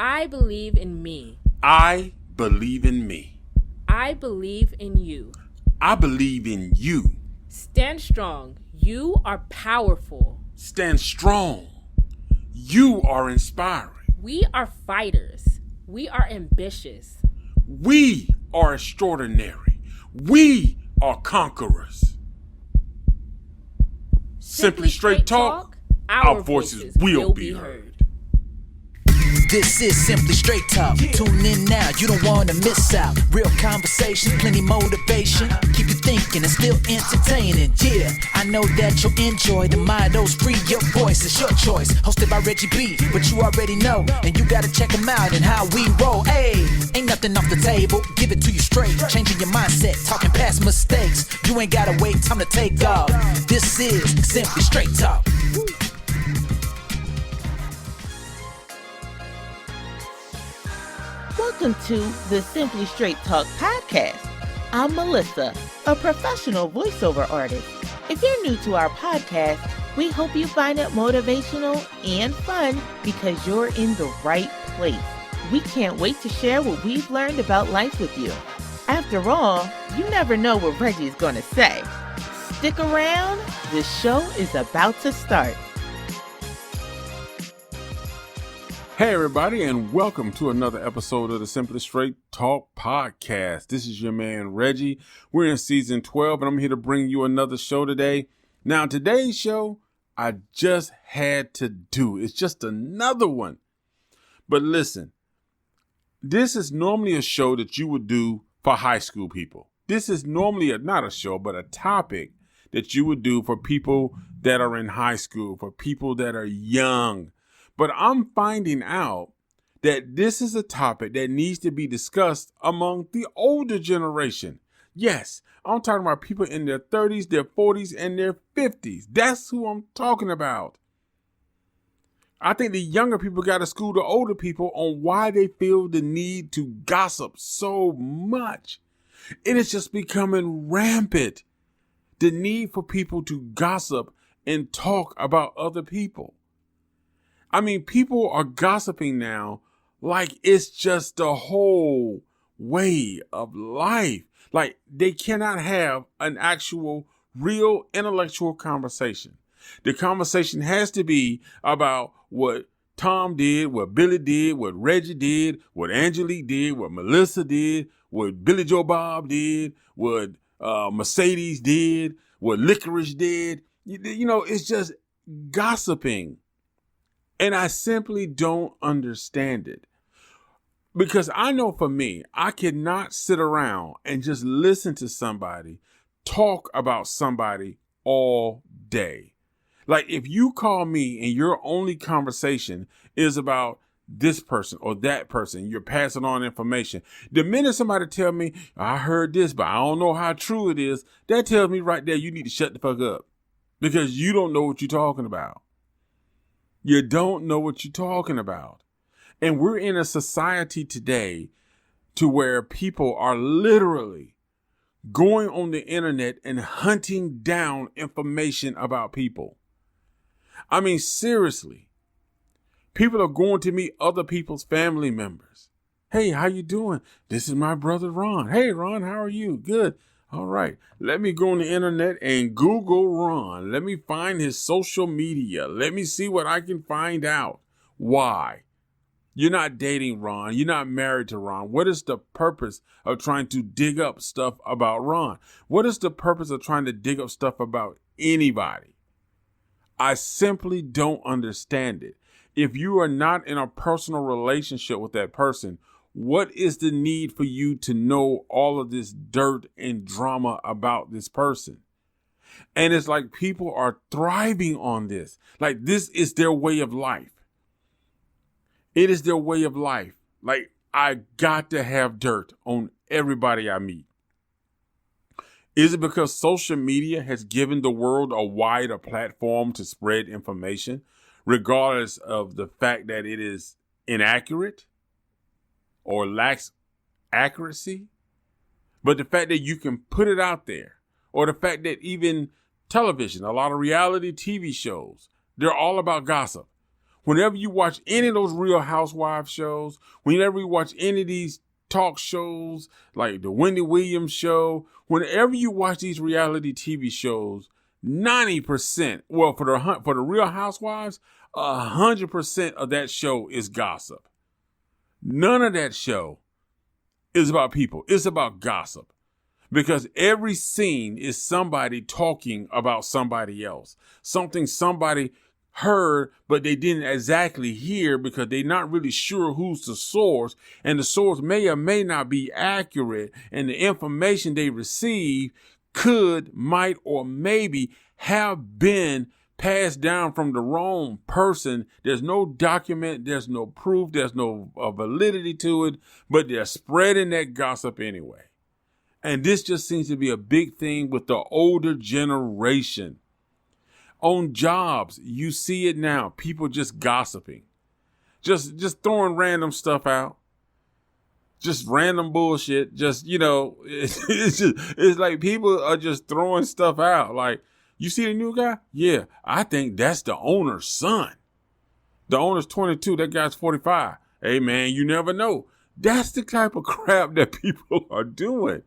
I believe in me. I believe in me. I believe in you. I believe in you. Stand strong. You are powerful. Stand strong. You are inspiring. We are fighters. We are ambitious. We are extraordinary. We are conquerors. Simply Straight Talk, our voices will be heard. This is Simply Straight Talk. Tune in now, you don't want to miss out. Real conversation, plenty motivation. Keep you thinking and still entertaining. Yeah, I know that you'll enjoy the mottos. Free your voice, it's your choice. Hosted by Reggie B, but you already know. And you gotta check them out and how we roll. Hey, ain't nothing off the table. Give it to you straight. Changing your mindset, talking past mistakes. You ain't gotta wait, time to take off. This is Simply Straight Talk. Welcome to the Simply Straight Talk podcast. I'm Melissa, a professional voiceover artist. If you're new to our podcast, we hope you find it motivational and fun because you're in the right place. We can't wait to share what we've learned about life with you. After all, you never know what Reggie's going to say. Stick around, the show is about to start. Hey everybody, and welcome to another episode of the Simply Straight Talk podcast. This is your man Reggie. We're in season 12 and I'm here to bring you another show today. Now today's show, I just had to do. It's just another one. But listen, this is normally a show that you would do for high school people. This is normally not a show, but a topic that you would do for people that are in high school, for people that are young. But I'm finding out that this is a topic that needs to be discussed among the older generation. Yes, I'm talking about people in their 30s, their 40s, and their 50s. That's who I'm talking about. I think the younger people got to school the older people on why they feel the need to gossip so much. It is just becoming rampant. The need for people to gossip and talk about other people. I mean, people are gossiping now like it's just the whole way of life. Like they cannot have an actual, real intellectual conversation. The conversation has to be about what Tom did, what Billy did, what Reggie did, what Angelique did, what Melissa did, what Billy Joe Bob did, what Mercedes did, what Licorice did. You know, it's just gossiping. And I simply don't understand it. Because I know for me, I cannot sit around and just listen to somebody talk about somebody all day. Like if you call me and your only conversation is about this person or that person, you're passing on information. The minute somebody tell me, I heard this, but I don't know how true it is, that tells me right there, you need to shut the fuck up because you don't know what you're talking about. You don't know what you're talking about. And we're in a society today to where people are literally going on the internet and hunting down information about people. I mean, seriously, people are going to meet other people's family members. Hey, how you doing? This is my brother, Ron. Hey, Ron, how are you? Good. All right, let me go on the internet and Google Ron. Let me find his social media. Let me see what I can find out. Why? You're not dating Ron. You're not married to Ron. What is the purpose of trying to dig up stuff about Ron? What is the purpose of trying to dig up stuff about anybody? I simply don't understand it. If you are not in a personal relationship with that person, what is the need for you to know all of this dirt and drama about this person? And it's like people are thriving on this. Like this is their way of life. It is their way of life. Like I got to have dirt on everybody I meet. Is it because social media has given the world a wider platform to spread information, regardless of the fact that it is inaccurate or lacks accuracy? But the fact that you can put it out there, or the fact that even television, a lot of reality TV shows, they're all about gossip. Whenever you watch any of those Real Housewives shows, whenever you watch any of these talk shows like the Wendy Williams show, whenever you watch these reality TV shows, 90%, well, for the Real Housewives, 100% of that show is gossip. None of that show is about people. It's about gossip. Because every scene is somebody talking about somebody else. Something somebody heard, but they didn't exactly hear because they're not really sure who's the source. And the source may or may not be accurate. And the information they receive might, or maybe have been passed down from the wrong person. There's no document, there's no proof, there's no validity to it, but they're spreading that gossip anyway. And this just seems to be a big thing with the older generation. On jobs, you see it now. People just gossiping. Just throwing random stuff out. Just random bullshit. It's like people are just throwing stuff out. Like, you see the new guy? Yeah, I think that's the owner's son. The owner's 22. That guy's 45. Hey, man, you never know. That's the type of crap that people are doing.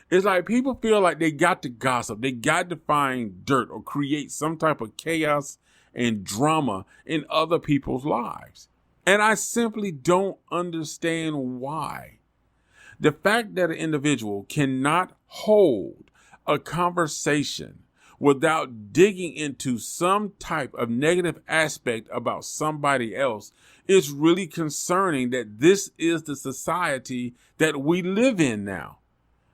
It's like people feel like they got to gossip. They got to find dirt or create some type of chaos and drama in other people's lives. And I simply don't understand why. The fact that an individual cannot hold a conversation without digging into some type of negative aspect about somebody else is really concerning, that this is the society that we live in now.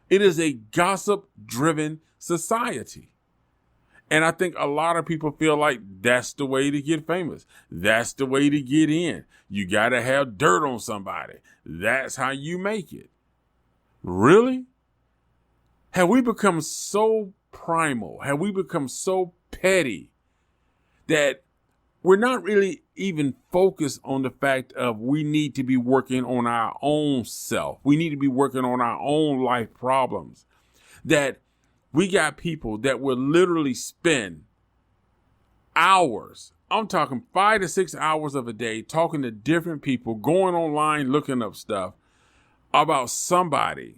It is a gossip-driven society. And I think a lot of people feel like that's the way to get famous. That's the way to get in. You got to have dirt on somebody. That's how you make it. Really? Have we become so primal? Have we become so petty that we're not really even focused on the fact of we need to be working on our own self. We need to be working on our own life problems. That we got people that will literally spend hours, I'm talking 5 to 6 hours of a day, talking to different people, going online, looking up stuff about somebody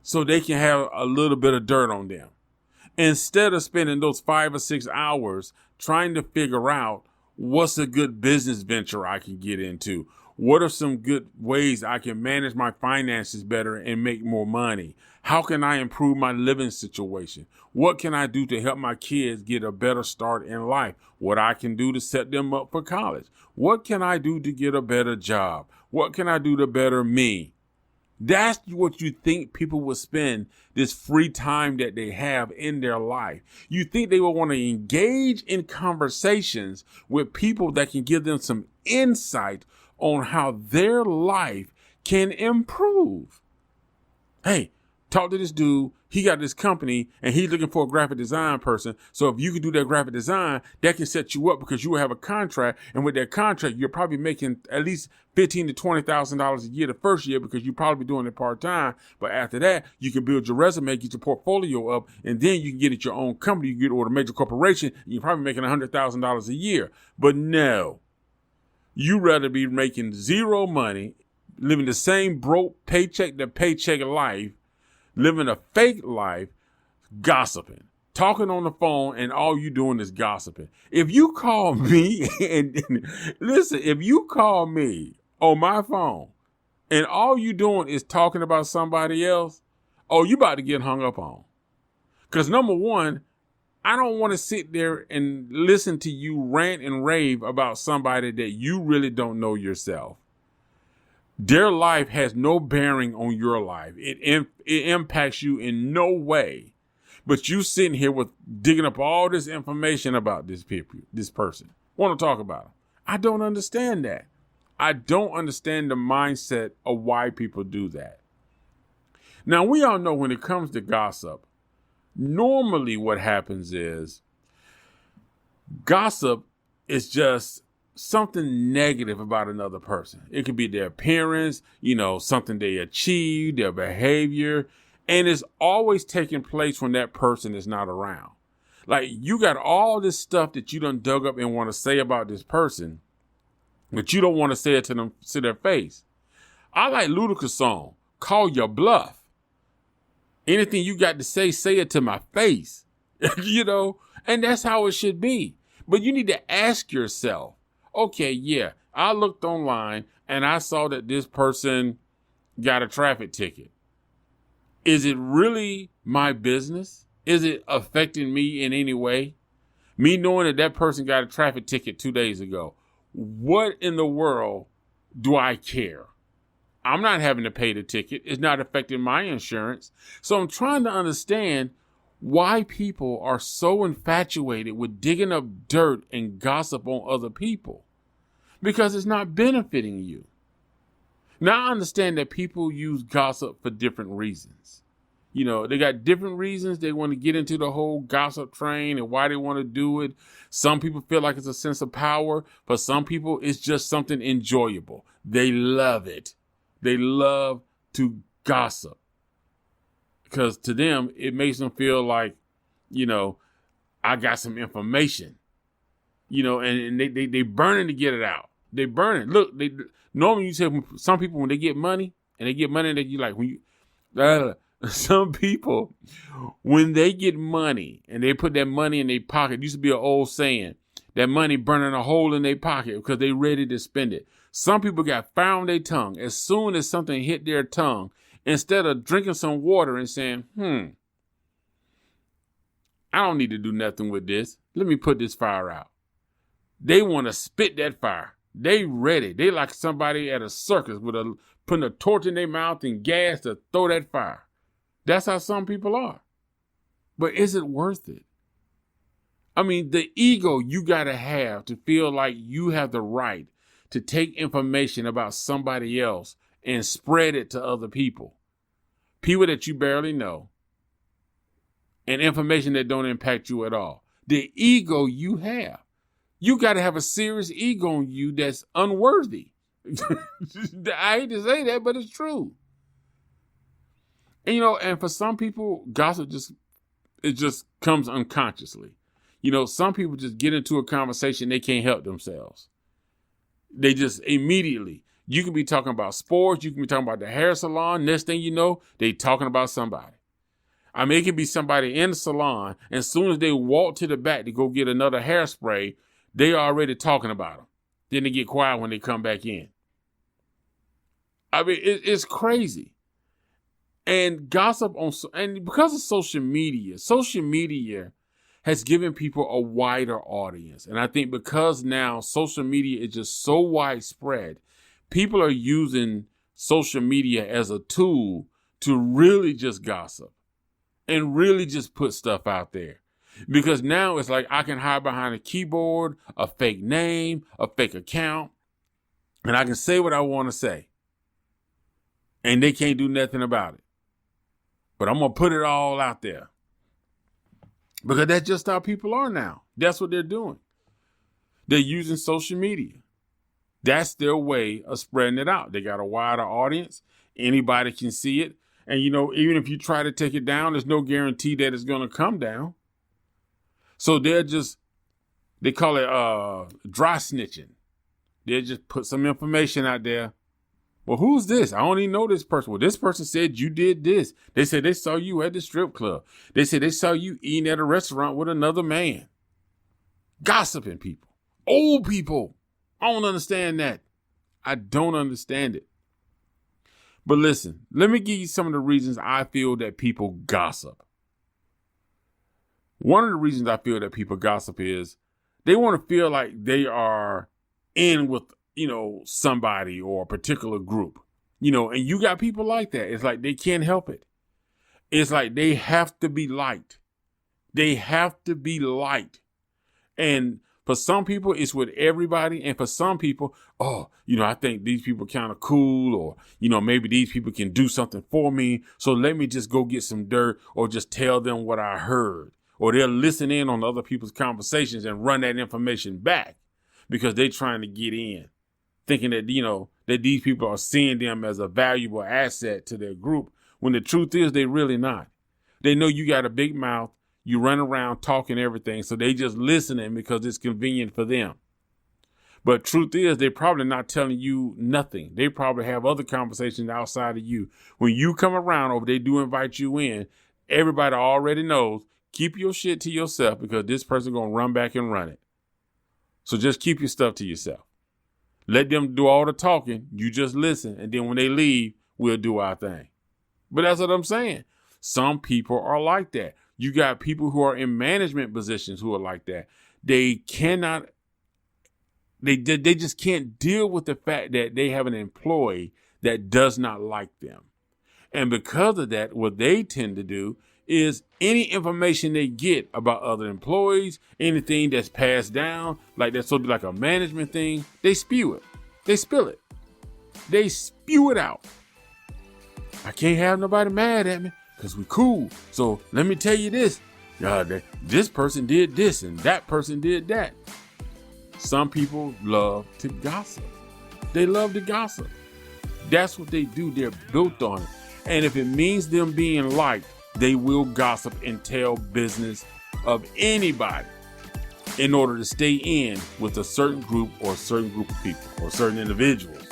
so they can have a little bit of dirt on them. Instead of spending those 5 or 6 hours trying to figure out what's a good business venture I can get into. What are some good ways I can manage my finances better and make more money? How can I improve my living situation? What can I do to help my kids get a better start in life? What I can do to set them up for college? What can I do to get a better job? What can I do to better me? That's what you think people will spend this free time that they have in their life. You think they will want to engage in conversations with people that can give them some insight on how their life can improve. Hey, talk to this dude. He got this company and he's looking for a graphic design person. So if you can do that graphic design, that can set you up because you will have a contract. And with that contract, you're probably making at least $15,000 to $20,000 a year the first year because you're probably doing it part time. But after that, you can build your resume, get your portfolio up, and then you can get it your own company. You can get it with a major corporation. And you're probably making $100,000 a year. But no, you rather be making zero money, living the same broke paycheck to paycheck life, living a fake life, gossiping, talking on the phone, and all you doing is gossiping. If you call me and listen, if you call me on my phone and all you doing is talking about somebody else, oh, you about to get hung up on. Because number one, I don't want to sit there and listen to you rant and rave about somebody that you really don't know yourself. Their life has no bearing on your life. It impacts you in no way. But you sitting here with digging up all this information about this person. Want to talk about them. I don't understand that. I don't understand the mindset of why people do that. Now, we all know when it comes to gossip, normally what happens is gossip is just something negative about another person. It could be their appearance, something they achieved, their behavior, and it's always taking place when that person is not around. Like, you got all this stuff that you done dug up and want to say about this person, but you don't want to say it to them, to their face. I like Ludacris' song, Call Your Bluff. Anything you got to say it to my face, and that's how it should be. But you need to ask yourself, okay, yeah, I looked online and I saw that this person got a traffic ticket. Is it really my business? Is it affecting me in any way? Me knowing that that person got a traffic ticket 2 days ago, what in the world do I care? I'm not having to pay the ticket. It's not affecting my insurance. So I'm trying to understand why people are so infatuated with digging up dirt and gossip on other people, because it's not benefiting you. Now, I understand that people use gossip for different reasons. They got different reasons they want to get into the whole gossip train and why they want to do it. Some people feel like it's a sense of power. For some people, it's just something enjoyable. They love it. They love to gossip because to them, it makes them feel like, I got some information, and they burning to get it out. They burning. Look, normally you say some people, when they get money, they you like, some people, when they get money and they put that money in their pocket, used to be an old saying, that money burning a hole in their pocket because they ready to spend it. Some people got fire on their tongue. As soon as something hit their tongue, instead of drinking some water and saying, I don't need to do nothing with this. Let me put this fire out. They want to spit that fire. They ready. They like somebody at a circus putting a torch in their mouth and gas to throw that fire. That's how some people are. But is it worth it? I mean, the ego you got to have to feel like you have the right to take information about somebody else and spread it to other people that you barely know, and information that don't impact you at all. The ego you have. You got to have a serious ego in you that's unworthy. I hate to say that, but it's true. And, and for some people, gossip just comes unconsciously. Some people just get into a conversation, they can't help themselves. They just immediately, you can be talking about sports, you can be talking about the hair salon, next thing you know, they talking about somebody. I mean, it can be somebody in the salon, and as soon as they walk to the back to go get another hairspray, they are already talking about them. Then they get quiet when they come back in. I mean, it's crazy. And gossip and because of social media has given people a wider audience. And I think because now social media is just so widespread, people are using social media as a tool to really just gossip and really just put stuff out there. Because now it's like I can hide behind a keyboard, a fake name, a fake account, and I can say what I want to say. And they can't do nothing about it. But I'm going to put it all out there. Because that's just how people are now. That's what they're doing. They're using social media. That's their way of spreading it out. They got a wider audience. Anybody can see it. And, even if you try to take it down, there's no guarantee that it's going to come down. So they call it dry snitching. They just put some information out there. Well, who's this? I don't even know this person. Well, this person said you did this. They said they saw you at the strip club. They said they saw you eating at a restaurant with another man. Gossiping people. Old people. I don't understand that. I don't understand it. But listen, let me give you some of the reasons I feel that people gossip. One of the reasons I feel that people gossip is they want to feel like they are in with somebody or a particular group, and you got people like that. It's like they can't help it. It's like they have to be liked. They have to be liked. And for some people, it's with everybody. And for some people, I think these people kind of cool, or, maybe these people can do something for me. So let me just go get some dirt or just tell them what I heard. Or they'll listen in on other people's conversations and run that information back because they're trying to get in, thinking that, that these people are seeing them as a valuable asset to their group, when the truth is they really not. They know you got a big mouth. you run around talking everything, so they just listening because it's convenient for them. But truth is, they're probably not telling you nothing. They probably have other conversations outside of you. When you come around, or they do invite you in, everybody already knows, keep your shit to yourself because this person going to run back and run it. So just keep your stuff to yourself. Let them do all the talking. You just listen. And then when they leave, we'll do our thing. But that's what I'm saying. Some people are like that. You got people who are in management positions who are like that. They just can't deal with the fact that they have an employee that does not like them. And because of that, what they tend to do is any information they get about other employees, anything that's passed down, like that's sort of like a management thing, they spew it. They spill it. They spew it out. I can't have nobody mad at me because we cool. So let me tell you this. This person did this and that person did that. Some people love to gossip. They love to gossip. That's what they do. They're built on it. And if it means them being liked, they will gossip and tell business of anybody in order to stay in with a certain group or a certain group of people or certain individuals.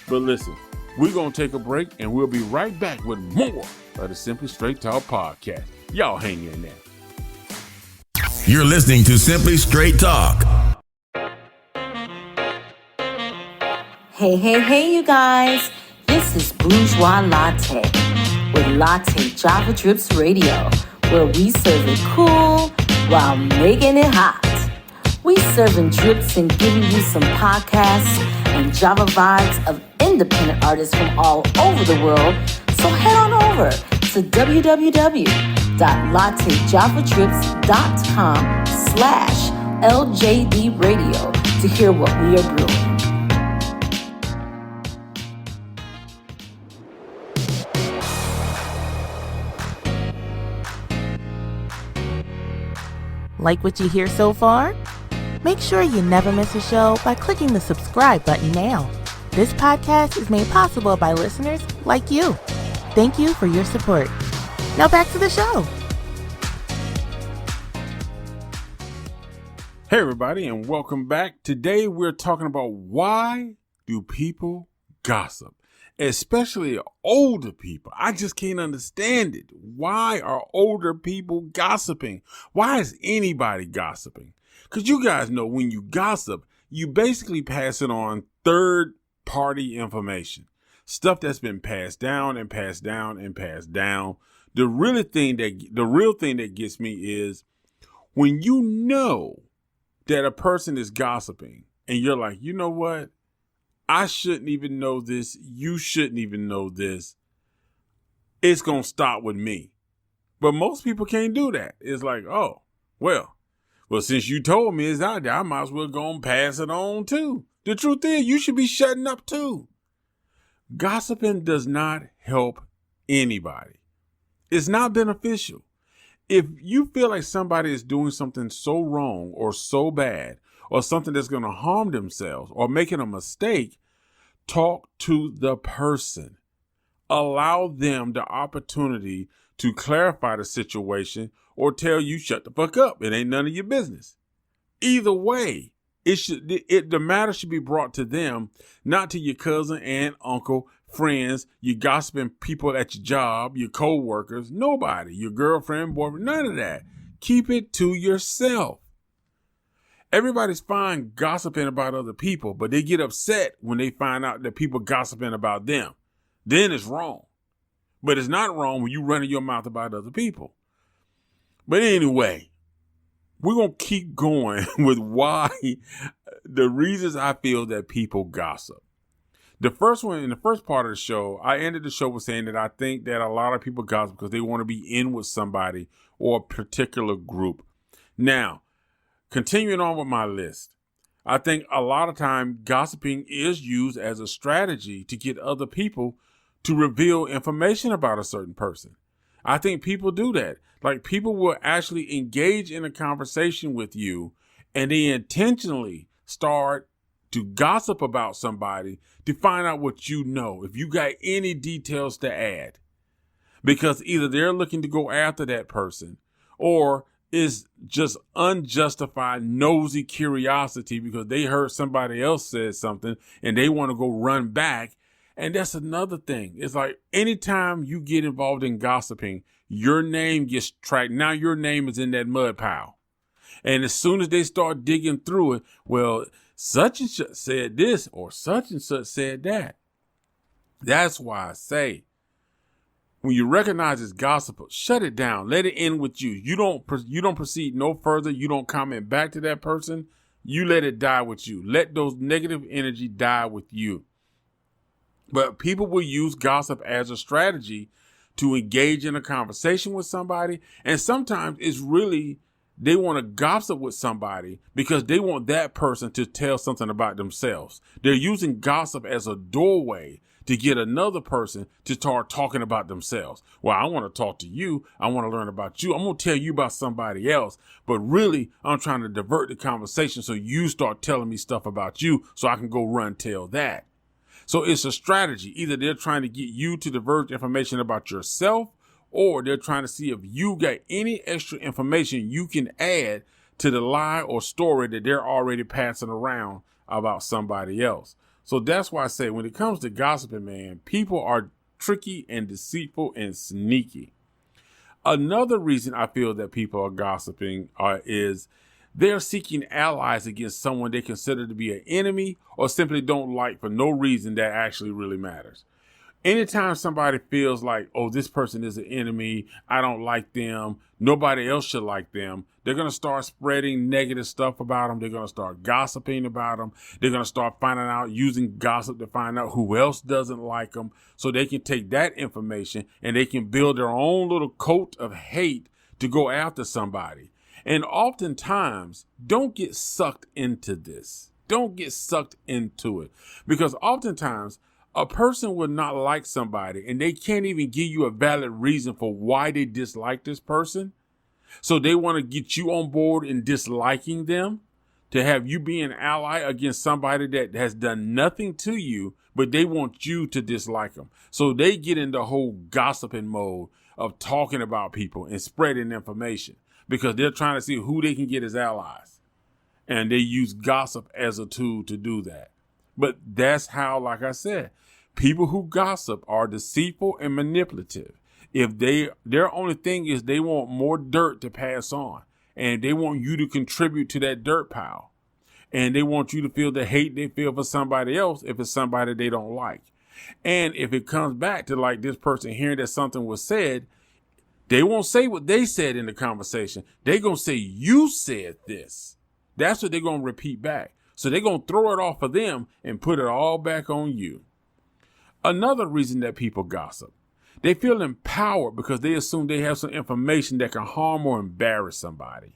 But listen, we're going to take a break and we'll be right back with more of the Simply Straight Talk podcast. Y'all hang in there. You're listening to Simply Straight Talk. Hey, you guys. This is Bourgeois Latte with Latte Java Drips Radio, where we serve it cool while making it hot. We serving drips and giving you some podcasts and Java vibes of independent artists from all over the world. So head on over to www.lattejavadrips.com/LJD Radio to hear what we are brewing. Like what you hear so far? Make sure you never miss a show by clicking the subscribe button now. This podcast is made possible by listeners like you. Thank you for your support. Now back to the show. Hey everybody, and welcome back. Today we're talking about why do people gossip? Especially older people. I just can't understand it. Why are older people gossiping? Why is anybody gossiping? Because you guys know when you gossip, you basically pass it on third-party information. Stuff that's been passed down and passed down and passed down. The real thing that gets me is when you know that a person is gossiping and you're like, you know what? I shouldn't even know this. You shouldn't even know this. It's going to stop with me. But most people can't do that. It's like, oh, well, since you told me it's out there, I might as well go and pass it on too. The truth is, you should be shutting up too. Gossiping does not help anybody. It's not beneficial. If you feel like somebody is doing something so wrong or so bad, or something that's going to harm themselves or making a mistake, talk to the person. Allow them the opportunity to clarify the situation or tell you shut the fuck up. It ain't none of your business. Either way, the matter should be brought to them, not to your cousin, aunt, uncle, friends, your gossiping people at your job, your co-workers, nobody, your girlfriend, boyfriend, none of that. Keep it to yourself. Everybody's fine gossiping about other people, but they get upset when they find out that people gossiping about them. Then it's wrong. But it's not wrong when you running your mouth about other people. But anyway, we're going to keep going with why the reasons I feel that people gossip. The first one, in the first part of the show, I ended the show with saying that I think that a lot of people gossip because they want to be in with somebody or a particular group. Now, continuing on with my list, I think a lot of time gossiping is used as a strategy to get other people to reveal information about a certain person. I think people do that. Like people will actually engage in a conversation with you and they intentionally start to gossip about somebody to find out what you know, if you got any details to add. Because either they're looking to go after that person or it's just unjustified nosy curiosity because they heard somebody else said something and they want to go run back. And that's another thing. It's like anytime you get involved in gossiping, your name gets tracked. Now your name is in that mud pile. And as soon as they start digging through it, well, such and such said this or such and such said that. That's why I say, when you recognize it's gossip, shut it down. Let it end with you. You don't proceed no further. You don't comment back to that person. You let it die with you. Let those negative energy die with you. But people will use gossip as a strategy to engage in a conversation with somebody. And sometimes it's really, they want to gossip with somebody because they want that person to tell something about themselves. They're using gossip as a doorway to get another person to start talking about themselves. Well, I want to talk to you. I want to learn about you. I'm going to tell you about somebody else. But really, I'm trying to divert the conversation so you start telling me stuff about you so I can go run tell that. So it's a strategy. Either they're trying to get you to divulge information about yourself, or they're trying to see if you got any extra information you can add to the lie or story that they're already passing around about somebody else. So that's why I say when it comes to gossiping, man, people are tricky and deceitful and sneaky. Another reason I feel that people are gossiping is they're seeking allies against someone they consider to be an enemy or simply don't like for no reason that actually really matters. Anytime somebody feels like, oh, this person is an enemy, I don't like them, nobody else should like them, they're going to start spreading negative stuff about them. They're going to start gossiping about them. They're going to start finding out, using gossip to find out who else doesn't like them so they can take that information and they can build their own little coat of hate to go after somebody. And oftentimes, don't get sucked into this. Don't get sucked into it. Because oftentimes, a person will not like somebody and they can't even give you a valid reason for why they dislike this person. So they want to get you on board in disliking them, to have you be an ally against somebody that has done nothing to you, but they want you to dislike them. So they get in the whole gossiping mode of talking about people and spreading information because they're trying to see who they can get as allies. And they use gossip as a tool to do that. But that's how, like I said, people who gossip are deceitful and manipulative. If their only thing is they want more dirt to pass on, and they want you to contribute to that dirt pile, and they want you to feel the hate they feel for somebody else if it's somebody they don't like. And if it comes back to like this person hearing that something was said, they won't say what they said in the conversation. They're going to say, you said this. That's what they're going to repeat back. So they're going to throw it off of them and put it all back on you. Another reason that people gossip, they feel empowered because they assume they have some information that can harm or embarrass somebody.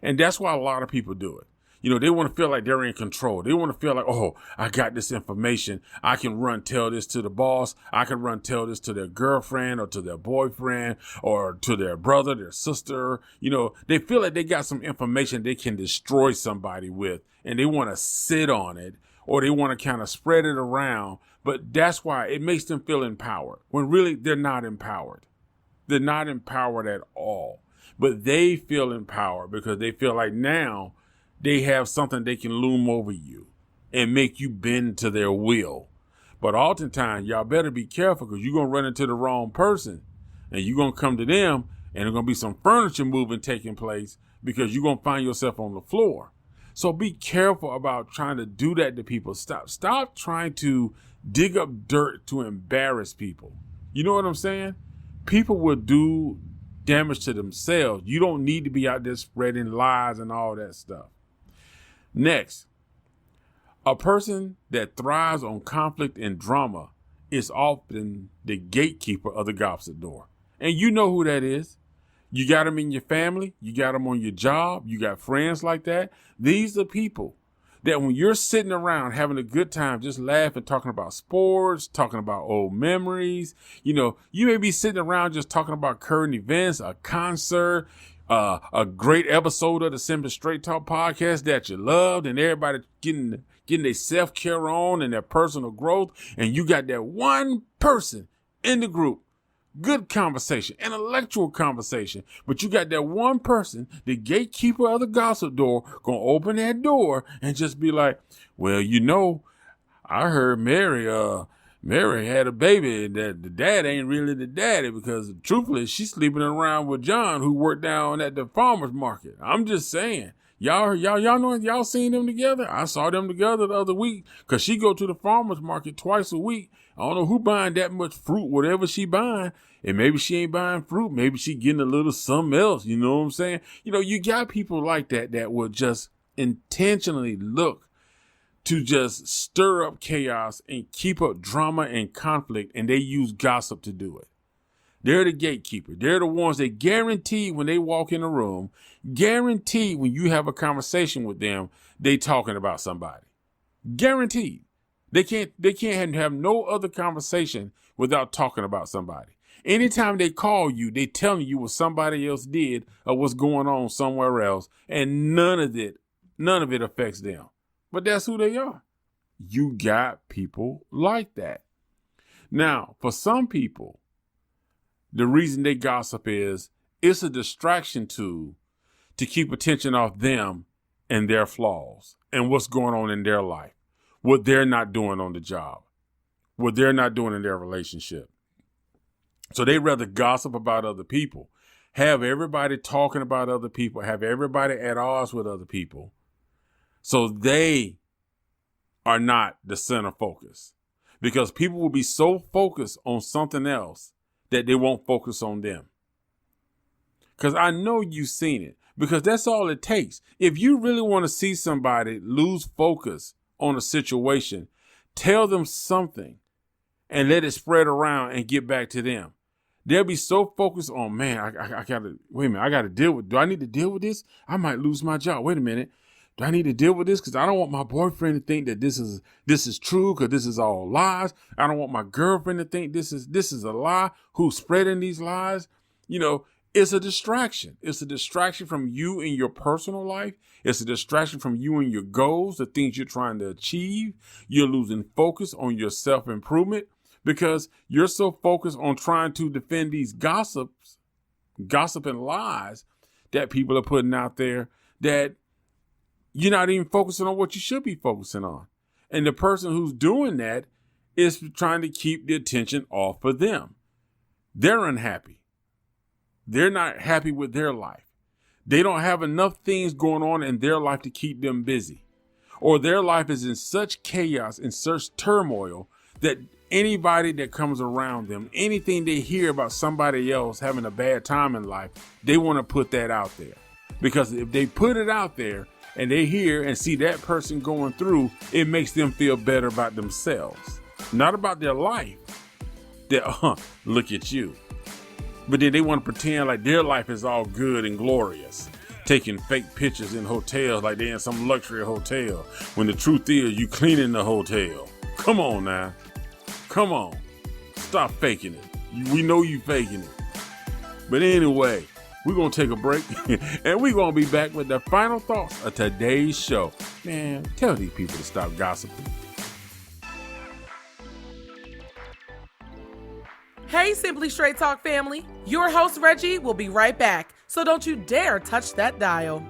And that's why a lot of people do it. You know, they want to feel like they're in control. They want to feel like, oh, I got this information. I can run tell this to the boss. I can run tell this to their girlfriend or to their boyfriend or to their brother, their sister. You know, they feel like they got some information they can destroy somebody with, and they want to sit on it, or they want to kind of spread it around. But that's why it makes them feel empowered when really they're not empowered. They're not empowered at all. But they feel empowered because they feel like now they have something they can loom over you and make you bend to their will. But oftentimes, y'all better be careful because you're going to run into the wrong person and you're going to come to them and there's going to be some furniture moving taking place because you're going to find yourself on the floor. So be careful about trying to do that to people. Stop trying to dig up dirt to embarrass people. You know what I'm saying? People will do damage to themselves. You don't need to be out there spreading lies and all that stuff. Next, a person that thrives on conflict and drama is often the gatekeeper of the gossip door. And you know who that is. You got them in your family. You got them on your job. You got friends like that. These are people that when you're sitting around having a good time, just laughing, talking about sports, talking about old memories, you know, you may be sitting around just talking about current events, a concert, a great episode of the Simply Straight Talk podcast that you loved, and everybody getting their self-care on and their personal growth. And you got that one person in the group good conversation, intellectual conversation. But you got that one person, the gatekeeper of the gossip door, gonna open that door and just be like, well, I heard Mary had a baby that the dad ain't really the daddy because truthfully, she's sleeping around with John who worked down at the farmer's market. I'm just saying. Y'all know, y'all seen them together? I saw them together the other week because she go to the farmer's market twice a week. I don't know who buying that much fruit, whatever she buying. And maybe she ain't buying fruit. Maybe she getting a little something else. You know what I'm saying? You got people like that will just intentionally look to just stir up chaos and keep up drama and conflict. And they use gossip to do it. They're the gatekeeper. They're the ones that guarantee when they walk in a room, guarantee when you have a conversation with them, they talking about somebody. Guaranteed. They can't have no other conversation without talking about somebody. Anytime they call you, they telling you what somebody else did or what's going on somewhere else, and none of it affects them. But that's who they are. You got people like that. Now, for some people, the reason they gossip is it's a distraction tool to keep attention off them and their flaws and what's going on in their life, what they're not doing on the job, what they're not doing in their relationship. So they rather gossip about other people, have everybody talking about other people, have everybody at odds with other people. So they are not the center focus because people will be so focused on something else that they won't focus on them. Because I know you've seen it, because that's all it takes. If you really want to see somebody lose focus on a situation, tell them something and let it spread around and get back to them. They'll be so focused on, man, I got to deal with, do I need to deal with this? I might lose my job. Wait a minute. Do I need to deal with this? Because I don't want my boyfriend to think that this is true because this is all lies. I don't want my girlfriend to think this is a lie. Who's spreading these lies? It's a distraction. It's a distraction from you in your personal life. It's a distraction from you and your goals, the things you're trying to achieve. You're losing focus on your self-improvement because you're so focused on trying to defend these gossip and lies that people are putting out there that you're not even focusing on what you should be focusing on. And the person who's doing that is trying to keep the attention off of them. They're unhappy. They're not happy with their life. They don't have enough things going on in their life to keep them busy. Or their life is in such chaos and such turmoil that anybody that comes around them, anything they hear about somebody else having a bad time in life, they want to put that out there. Because if they put it out there, and they hear and see that person going through, it makes them feel better about themselves. Not about their life. That, look at you. But then they want to pretend like their life is all good and glorious. Taking fake pictures in hotels like they're in some luxury hotel. When the truth is you cleaning the hotel. Come on now. Come on. Stop faking it. We know you faking it. But anyway, we're going to take a break and we're going to be back with the final thoughts of today's show. Man, tell these people to stop gossiping. Hey, Simply Straight Talk family. Your host, Reggie, will be right back. So don't you dare touch that dial.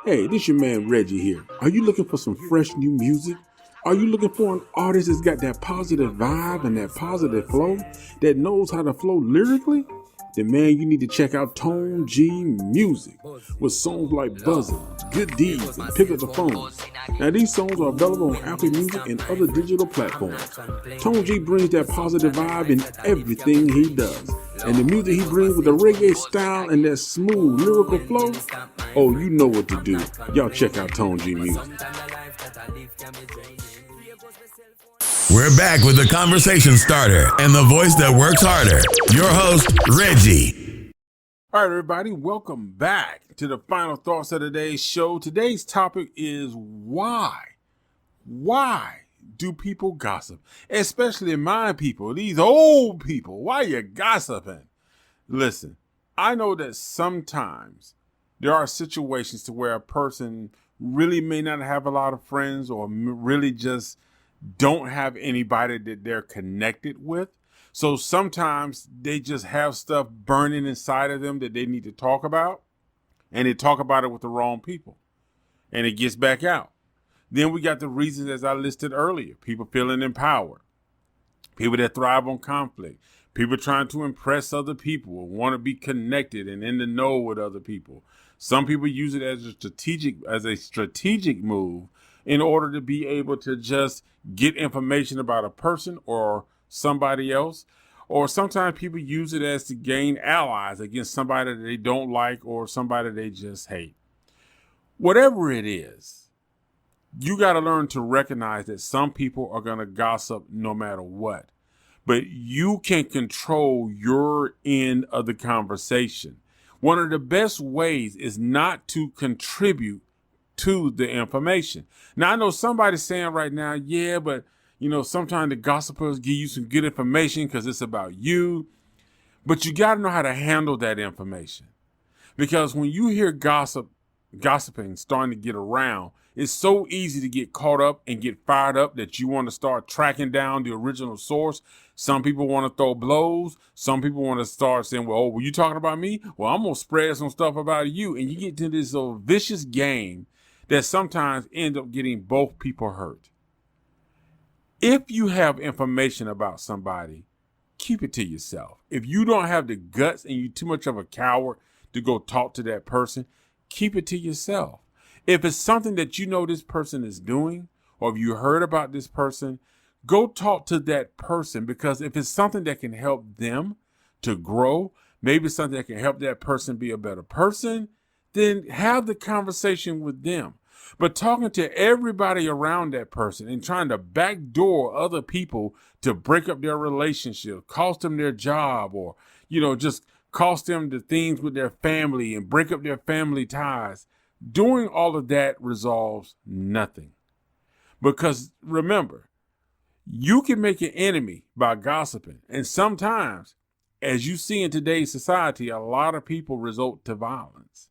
Hey, this your man Reggie here. Are you looking for some fresh new music? Are you looking for an artist that's got that positive vibe and that positive flow, that knows how to flow lyrically? Then man, you need to check out Tone G Music with songs like Buzzin', Good Deeds, and Pick Up the Phone. Now these songs are available on Apple Music and other digital platforms. Tone G brings that positive vibe in everything he does. And the music he brings with the reggae style and that smooth lyrical flow, oh, you know what to do. Y'all check out Tone G Music. We're back with the conversation starter and the voice that works harder. Your host, Reggie. All right, everybody, welcome back to the final thoughts of today's show. Today's topic is why? Why do people gossip? Especially my people, these old people. Why you gossiping? Listen, I know that sometimes there are situations to where a person really may not have a lot of friends or really just don't have anybody that they're connected with. So sometimes they just have stuff burning inside of them that they need to talk about, and they talk about it with the wrong people, and it gets back out. Then we got the reasons, as I listed earlier: people feeling empowered, people that thrive on conflict, people trying to impress other people or want to be connected and in the know with other people. Some people use it as a strategic move in order to be able to just get information about a person or somebody else. Or sometimes people use it as to gain allies against somebody that they don't like or somebody they just hate. Whatever it is, you got to learn to recognize that some people are going to gossip no matter what. But you can control your end of the conversation. One of the best ways is not to contribute to the information. Now, I know somebody's saying right now, yeah, but sometimes the gossipers give you some good information because it's about you. But you got to know how to handle that information. Because when you hear gossiping starting to get around, it's so easy to get caught up and get fired up that you want to start tracking down the original source. Some people want to throw blows. Some people want to start saying, well, were you talking about me? Well, I'm going to spread some stuff about you. And you get into this vicious game that sometimes end up getting both people hurt. If you have information about somebody, keep it to yourself. If you don't have the guts and you're too much of a coward to go talk to that person, keep it to yourself. If it's something that you know this person is doing, or if you heard about this person, go talk to that person, because if it's something that can help them to grow, maybe something that can help that person be a better person, then have the conversation with them. But talking to everybody around that person and trying to backdoor other people to break up their relationship, cost them their job, or, just cost them the things with their family and break up their family ties, doing all of that resolves nothing. Because remember, you can make an enemy by gossiping. And sometimes, as you see in today's society, a lot of people resort to violence.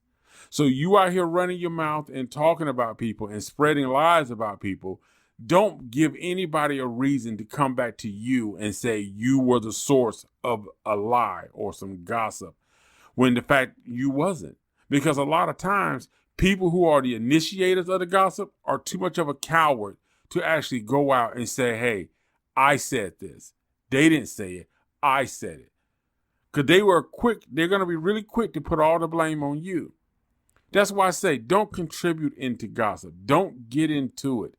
So you out here running your mouth and talking about people and spreading lies about people. Don't give anybody a reason to come back to you and say you were the source of a lie or some gossip, when the fact you wasn't. Because a lot of times, people who are the initiators of the gossip are too much of a coward to actually go out and say, hey, I said this. They didn't say it. I said it. Because they're going to be really quick to put all the blame on you. That's why I say don't contribute into gossip. Don't get into it,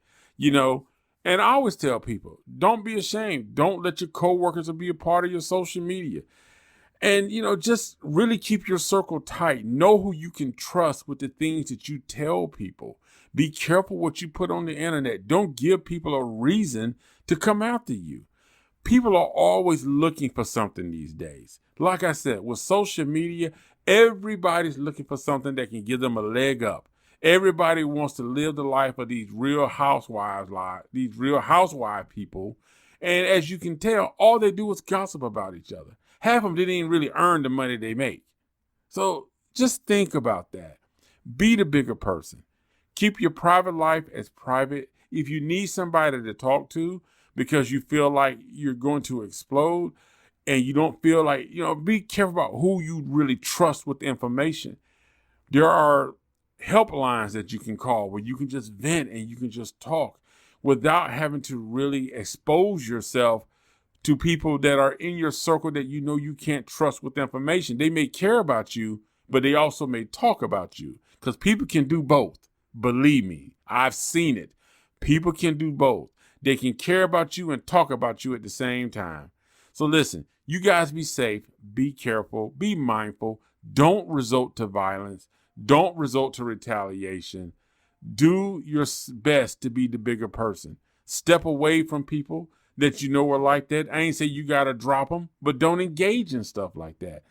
And I always tell people, don't be ashamed. Don't let your coworkers be a part of your social media. And, just really keep your circle tight. Know who you can trust with the things that you tell people. Be careful what you put on the internet. Don't give people a reason to come after you. People are always looking for something these days. Like I said, with social media, everybody's looking for something that can give them a leg up. Everybody wants to live the life of these real housewife people. And as you can tell, all they do is gossip about each other. Half of them didn't even really earn the money they make. So just think about that. Be the bigger person. Keep your private life as private. If you need somebody to talk to because you feel like you're going to explode and you don't feel like, be careful about who you really trust with the information. There are helplines that you can call where you can just vent and you can just talk without having to really expose yourself to people that are in your circle that you can't trust with information. They may care about you, but they also may talk about you, because people can do both. Believe me, I've seen it. People can do both. They can care about you and talk about you at the same time. So listen, you guys be safe, be careful, be mindful. Don't resort to violence. Don't resort to retaliation. Do your best to be the bigger person. Step away from people that are like that. I ain't say you got to drop them, but don't engage in stuff like that.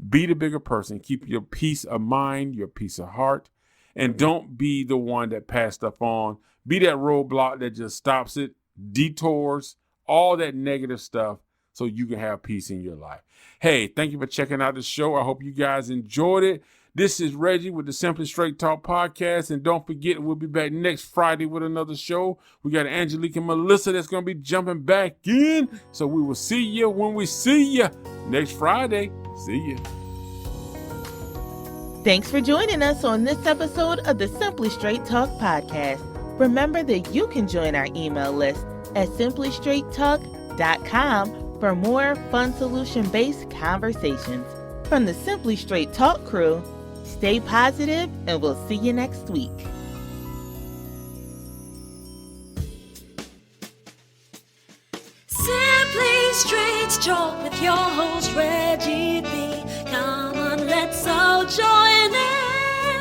Be the bigger person. Keep your peace of mind, your peace of heart, and don't be the one that pass stuff on. Be that roadblock that just stops it, detours, all that negative stuff, so you can have peace in your life. Hey, thank you for checking out the show. I hope you guys enjoyed it. This is Reggie with the Simply Straight Talk podcast. And don't forget, we'll be back next Friday with another show. We got Angelique and Melissa that's going to be jumping back in. So we will see you when we see you next Friday. See you. Thanks for joining us on this episode of the Simply Straight Talk podcast. Remember that you can join our email list at simplystraighttalk.com for more fun solution-based conversations. From the Simply Straight Talk crew, stay positive and we'll see you next week. Simply Straight Talk with your host Reggie B. Come on, let's all join in.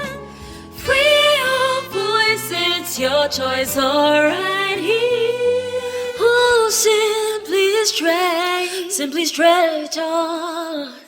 Free your voice, it's your choice, all right here. Oh, Simply Straight Talk.